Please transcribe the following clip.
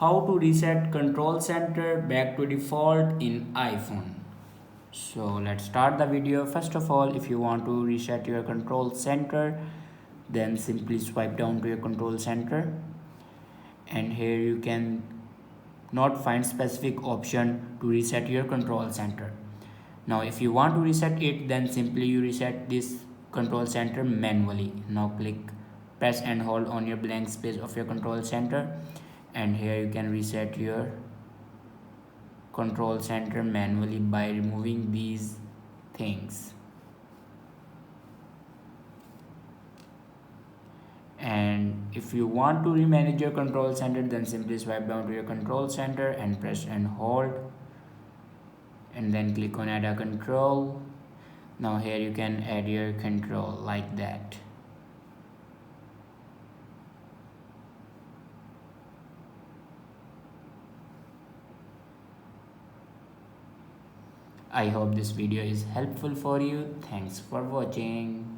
how to reset control center back to default in iPhone. So let's start the video. First of all, if you want to reset your control center, then simply swipe down to your control center, and here you can not find specific option to reset your control center. Now if you want to reset it, then simply you reset this control center manually. Now press and hold on your blank space of your control center, and here you can reset your control center manually by removing these things. And if you want to remanage your control center, then simply swipe down to your control center and press and hold, and then click on add a control. Now here you can add your control like that. I hope this video is helpful for you. Thanks for watching.